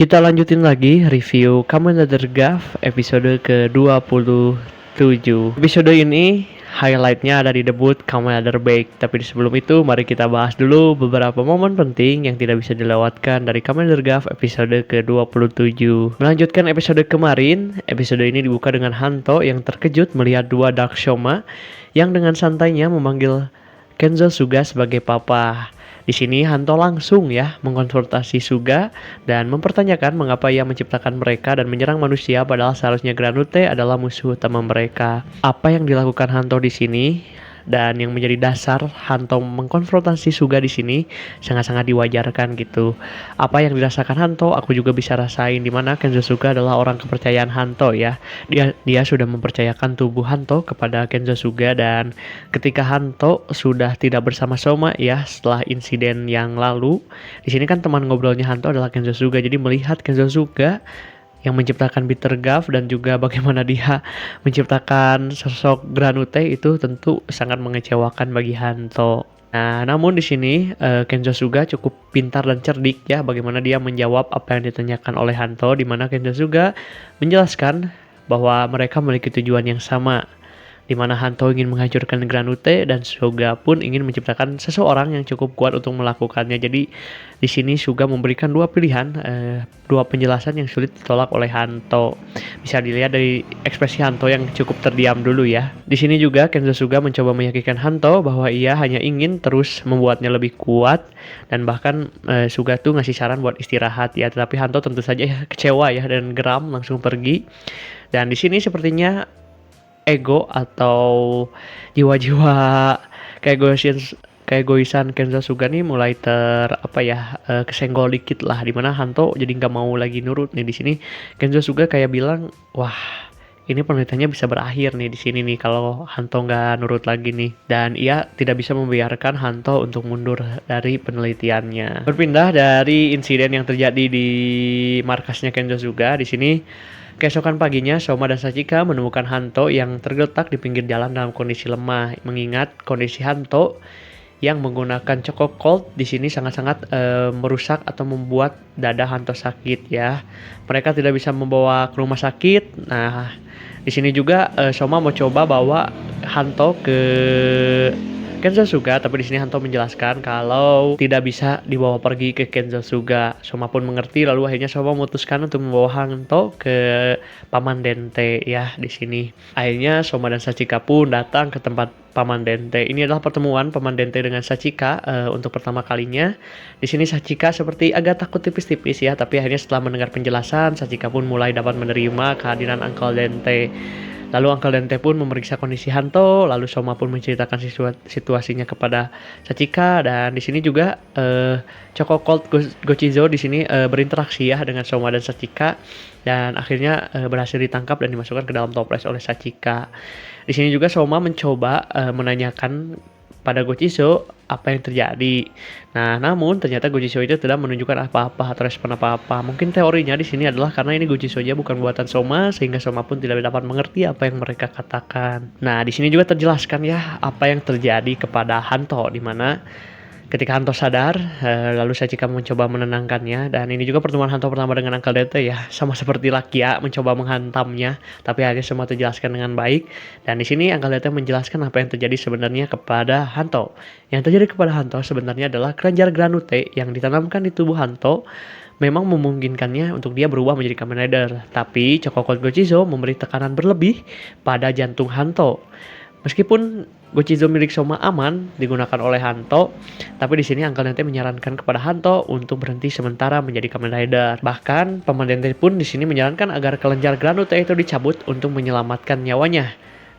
Kita lanjutin lagi review Kamen Rider Gav episode ke-27. Episode ini highlightnya ada di debut Kamen Rider Break. Tapi sebelum itu mari kita bahas dulu beberapa momen penting yang tidak bisa dilewatkan dari Kamen Rider Gav episode ke-27. Melanjutkan episode kemarin, episode ini dibuka dengan Hanto yang terkejut melihat dua Dark Shoma yang dengan santainya memanggil Kenzo Suga sebagai papa. Di sini Hanto langsung mengkonfrontasi Suga dan mempertanyakan mengapa ia menciptakan mereka dan menyerang manusia padahal seharusnya Granute adalah musuh utama mereka. Apa yang dilakukan Hanto di sini dan yang menjadi dasar Hanto mengkonfrontasi Suga di sini sangat-sangat diwajarkan gitu. Apa yang dirasakan Hanto aku juga bisa rasain, dimana Kenzo Suga adalah orang kepercayaan Hanto ya. Dia sudah mempercayakan tubuh Hanto kepada Kenzo Suga, dan ketika Hanto sudah tidak bersama Soma ya setelah insiden yang lalu, di sini kan teman ngobrolnya Hanto adalah Kenzo Suga. Jadi melihat Kenzo Suga yang menciptakan Bitter Gav dan juga bagaimana dia menciptakan sosok Granute itu tentu sangat mengecewakan bagi Hanto. Nah, namun di sini Kenzo Suga cukup pintar dan cerdik ya bagaimana dia menjawab apa yang ditanyakan oleh Hanto, di mana Kenzo Suga menjelaskan bahwa mereka memiliki tujuan yang sama, di mana Hanto ingin menghancurkan Granute dan Suga pun ingin menciptakan seseorang yang cukup kuat untuk melakukannya. Jadi di sini Suga memberikan dua pilihan, dua penjelasan yang sulit ditolak oleh Hanto. Bisa dilihat dari ekspresi Hanto yang cukup terdiam dulu ya. Di sini juga Kenzo Suga mencoba meyakinkan Hanto bahwa ia hanya ingin terus membuatnya lebih kuat, dan bahkan Suga tuh ngasih saran buat istirahat ya. Tetapi Hanto tentu saja kecewa ya dan geram langsung pergi. Dan di sini sepertinya ego atau jiwa-jiwa keegoisan Kenzo Suga nih mulai kesenggol dikit lah, dimana Hanto jadi nggak mau lagi nurut nih. Di sini Kenzo Suga kayak bilang, wah ini penelitiannya bisa berakhir nih di sini nih kalau Hanto nggak nurut lagi nih, dan ia tidak bisa membiarkan Hanto untuk mundur dari penelitiannya. Berpindah dari insiden yang terjadi di markasnya Kenzo Suga, di sini keesokan paginya, Soma dan Sachika menemukan Hanto yang tergeletak di pinggir jalan dalam kondisi lemah. Mengingat kondisi Hanto yang menggunakan Choco Cold di sini sangat-sangat merusak atau membuat dada Hanto sakit ya. Mereka tidak bisa membawa ke rumah sakit. Nah, di sini juga Soma mau coba bawa Hanto ke Kenzo Suga, tapi di sini Hanto menjelaskan kalau tidak bisa dibawa pergi ke Kenzo Suga. Soma pun mengerti, lalu akhirnya Soma memutuskan untuk membawa Hanto ke Paman Dente ya di sini. Akhirnya Soma dan Sachika pun datang ke tempat Paman Dente. Ini adalah pertemuan Paman Dente dengan Sachika untuk pertama kalinya. Di sini Sachika seperti agak takut tipis-tipis ya, tapi akhirnya setelah mendengar penjelasan, Sachika pun mulai dapat menerima kehadiran Uncle Dente. Lalu Uncle Dente pun memeriksa kondisi Hanto, lalu Soma pun menceritakan situasinya kepada Sachika, dan di sini juga Choco Cold Gochizo di sini berinteraksi ya dengan Soma dan Sachika, dan akhirnya berhasil ditangkap dan dimasukkan ke dalam toples oleh Sachika. Di sini juga Soma mencoba menanyakan pada Gochizo apa yang terjadi. Nah, namun ternyata Gochizo itu tidak menunjukkan apa-apa atau respon apa-apa. Mungkin teorinya di sini adalah karena ini Gochizo-nya bukan buatan Soma, sehingga Soma pun tidak dapat mengerti apa yang mereka katakan. Nah, di sini juga terjelaskan ya apa yang terjadi kepada Hanto, di mana ketika Hanto sadar, lalu Sachika mencoba menenangkannya, dan ini juga pertemuan Hanto pertama dengan Uncle Dente ya, sama seperti Lakia mencoba menghantamnya, tapi akhirnya semua terjelaskan dengan baik. Dan di sini Uncle Dente menjelaskan apa yang terjadi sebenarnya kepada Hanto. Yang terjadi kepada Hanto sebenarnya adalah kelenjar Granute yang ditanamkan di tubuh Hanto memang memungkinkannya untuk dia berubah menjadi Kamen Rider, tapi Choco Cold Gochizo memberi tekanan berlebih pada jantung Hanto. Meskipun Gochizo milik Soma aman digunakan oleh Hanto, tapi di sini Uncle Dente menyarankan kepada Hanto untuk berhenti sementara menjadi Kamen Rider. Bahkan Paman Dente pun di sini menyarankan agar kelenjar Granute itu dicabut untuk menyelamatkan nyawanya.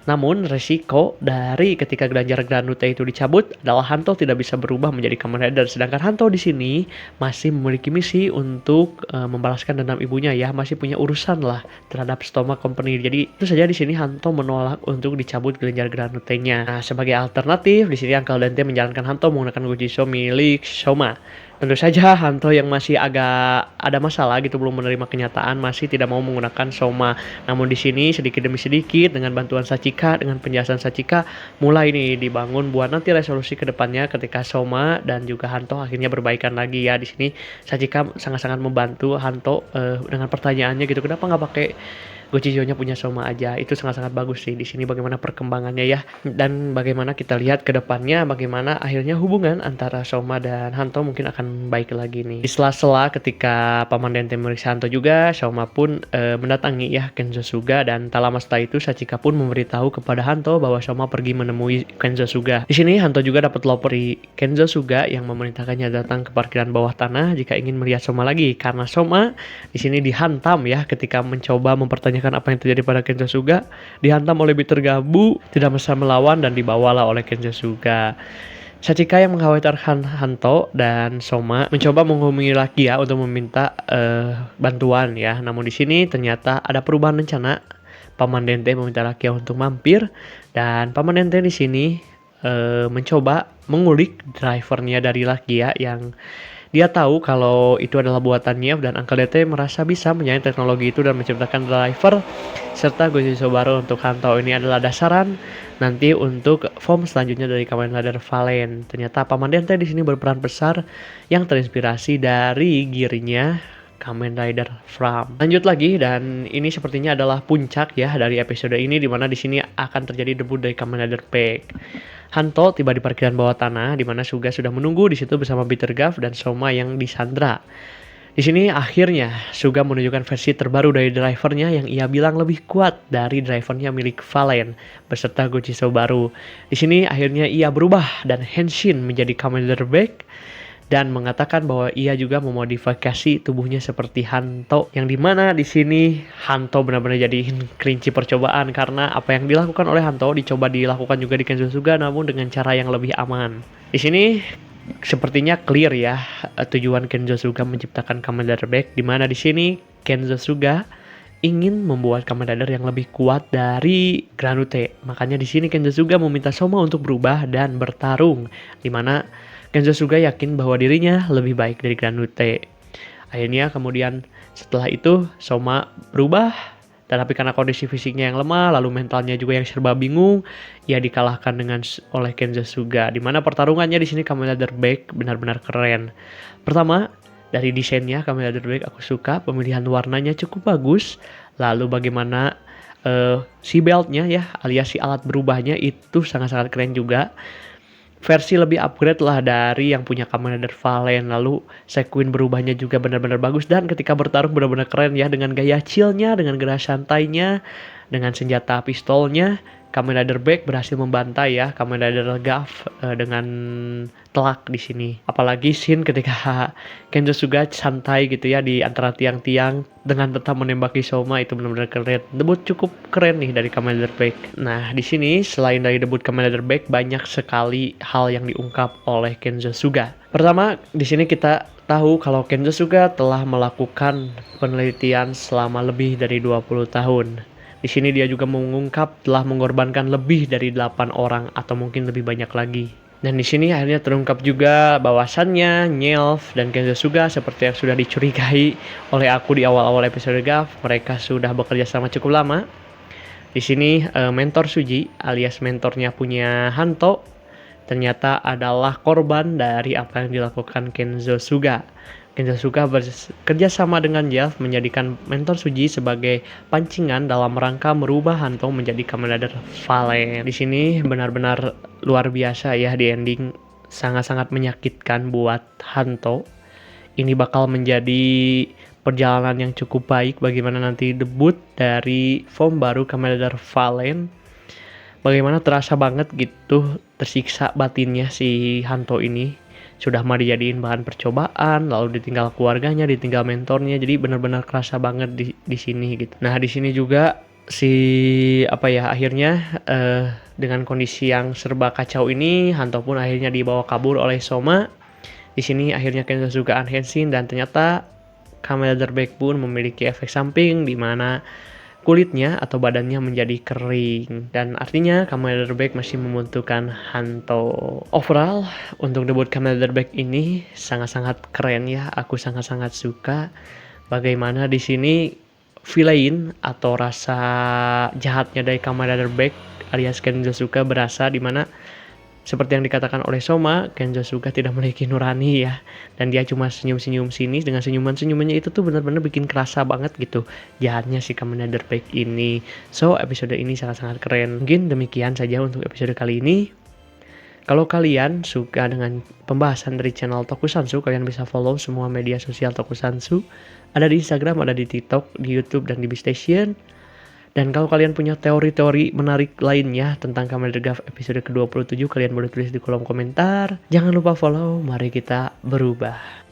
Namun resiko dari ketika kelenjar Granute itu dicabut adalah Hanto tidak bisa berubah menjadi Kamen Rider, sedangkan Hanto di sini masih memiliki misi untuk membalaskan dendam ibunya ya, masih punya urusan lah terhadap Stoma Company. Jadi itu saja di sini Hanto menolak untuk dicabut kelenjar Granute-nya. Nah, sebagai alternatif di sini Uncle Dente menjalankan Hanto menggunakan Gochizo milik Soma. Tentu saja Hanto yang masih agak ada masalah gitu, belum menerima kenyataan, masih tidak mau menggunakan Soma. Namun di sini sedikit demi sedikit dengan bantuan Sachika, dengan penjelasan Sachika, mulai nih dibangun buat nanti resolusi ke depannya ketika Soma dan juga Hanto akhirnya berbaikan lagi ya. Di sini Sachika sangat-sangat membantu Hanto dengan pertanyaannya gitu, kenapa nggak pakai Gochijo-nya punya Soma aja. Itu sangat-sangat bagus sih di sini bagaimana perkembangannya ya, dan bagaimana kita lihat ke depannya bagaimana akhirnya hubungan antara Soma dan Hanto mungkin akan baik lagi nih. Di sela-sela ketika Paman Dente meriksa Hanto juga, Soma pun mendatangi ya Kenzo Suga, dan tak lama setelah itu Sachika pun memberitahu kepada Hanto bahwa Soma pergi menemui Kenzo Suga. Di sini Hanto juga dapat telepon dari Kenzo Suga yang memerintahkannya datang ke parkiran bawah tanah jika ingin melihat Soma lagi, karena Soma di sini dihantam ya ketika mencoba mempertanyakan apa yang terjadi pada Kenzo Suga, dihantam oleh Bitter Gabu, tidak bisa melawan dan dibawalah oleh Kenzo Suga. Sachika yang mengkhawatirkan Hanto dan Soma mencoba menghubungi Lakia untuk meminta bantuan ya. Namun di sini ternyata ada perubahan rencana. Paman Dente meminta Lakia untuk mampir, dan Paman Dente di sini mencoba mengulik drivernya dari Lakia yang dia tahu kalau itu adalah buatannya, dan Uncle Dete merasa bisa menyayang teknologi itu dan menciptakan driver serta Gochijo baru untuk Hanto. Ini adalah dasaran nanti untuk form selanjutnya dari Kamen Rider Valen. Ternyata Paman Dente di sini berperan besar yang terinspirasi dari gearnya Kamen Rider Fram. Lanjut lagi, dan ini sepertinya adalah puncak ya dari episode ini, dimana di sini akan terjadi debut dari Kamen Rider Pack. Hanto tiba di parkiran bawah tanah, di mana Suga sudah menunggu di situ bersama Bitter Gav dan Soma yang disandra. Di sini akhirnya Suga menunjukkan versi terbaru dari drivernya yang ia bilang lebih kuat dari drivernya milik Valen beserta Gochijo baru. Di sini akhirnya ia berubah dan henshin menjadi Kamen Rider Back dan mengatakan bahwa ia juga memodifikasi tubuhnya seperti Hanto, yang dimana di sini Hanto benar-benar jadi kelinci percobaan karena apa yang dilakukan oleh Hanto dicoba dilakukan juga di Kenzo Suga, namun dengan cara yang lebih aman. Di sini sepertinya clear ya tujuan Kenzo Suga menciptakan Kamen Rider Back, di mana di sini Kenzo Suga ingin membuat Kamen Rider yang lebih kuat dari Granute. Makanya di sini Kenzo Suga meminta Soma untuk berubah dan bertarung, di mana Kenzo Suga yakin bahwa dirinya lebih baik dari Granute. Akhirnya kemudian setelah itu Soma berubah, tapi karena kondisi fisiknya yang lemah, lalu mentalnya juga yang serba bingung, ia dikalahkan oleh Kenzo Suga. Di mana pertarungannya di sini Kamen Rider Back benar-benar keren. Pertama, dari desainnya Kamen Rider Back aku suka, pemilihan warnanya cukup bagus. Lalu bagaimana si beltnya ya, alias si alat berubahnya itu sangat-sangat keren juga. Versi lebih upgrade lah dari yang punya Kamen Rider Valen. Lalu sequin berubahnya juga benar-benar bagus, dan ketika bertarung benar-benar keren ya, dengan gaya chillnya, dengan gerak santainya, dengan senjata pistolnya. Kamen Rider Back berhasil membantai ya Kamen Rider Gav dengan telak di sini. Apalagi scene ketika Kenzo Suga santai gitu ya di antara tiang-tiang dengan tetap menembaki Soma, itu benar-benar keren. Debut cukup keren nih dari Kamen Rider Back. Nah, di sini selain dari debut Kamen Rider Back, banyak sekali hal yang diungkap oleh Kenzo Suga. Pertama, di sini kita tahu kalau Kenzo Suga telah melakukan penelitian selama lebih dari 20 tahun. Di sini dia juga mengungkap telah mengorbankan lebih dari 8 orang atau mungkin lebih banyak lagi. Dan di sini akhirnya terungkap juga bahwasannya Nyelf dan Kenzo Suga seperti yang sudah dicurigai oleh aku di awal-awal episode Gav, mereka sudah bekerja sama cukup lama. Di sini mentor Suji alias mentornya punya Hanto ternyata adalah korban dari apa yang dilakukan Kenzo Suga. Kenzo Suga bekerja sama dengan Jeff menjadikan mentor Suji sebagai pancingan dalam rangka merubah Hanto menjadi Kamen Rider Valen. Di sini benar-benar luar biasa ya di ending, sangat-sangat menyakitkan buat Hanto. Ini bakal menjadi perjalanan yang cukup baik bagaimana nanti debut dari form baru Kamen Rider Valen. Bagaimana terasa banget gitu tersiksa batinnya si Hanto ini. Sudah mah dijadiin bahan percobaan, lalu ditinggal keluarganya, ditinggal mentornya, jadi benar-benar kerasa banget di sini gitu. Nah di sini juga akhirnya dengan kondisi yang serba kacau ini, Hanto pun akhirnya dibawa kabur oleh Soma. Di sini akhirnya Kenzo Suga unhenshin, dan ternyata Kamen Rider Back pun memiliki efek samping di mana kulitnya atau badannya menjadi kering, dan artinya Kamen Rider Black masih membutuhkan Hanto. Overall, untuk debut Kamen Rider Black ini sangat-sangat keren ya, aku sangat-sangat suka bagaimana di sini villain atau rasa jahatnya dari Kamen Rider Black alias Kenzosuke berasa, dimana seperti yang dikatakan oleh Soma, Kenzosuke tidak memiliki nurani ya, dan dia cuma senyum-senyum sini, dengan senyuman-senyumannya itu tuh benar-benar bikin kerasa banget gitu jahatnya si Kamen Rider Black ini. So, episode ini sangat-sangat keren. Mungkin demikian saja untuk episode kali ini. Kalau kalian suka dengan pembahasan dari channel Tokusansu, kalian bisa follow semua media sosial Tokusansu. Ada di Instagram, ada di TikTok, di YouTube, dan di Beastation. Dan kalau kalian punya teori-teori menarik lainnya tentang Kamen Rider Gav episode ke-27, kalian boleh tulis di kolom komentar. Jangan lupa follow, mari kita berubah.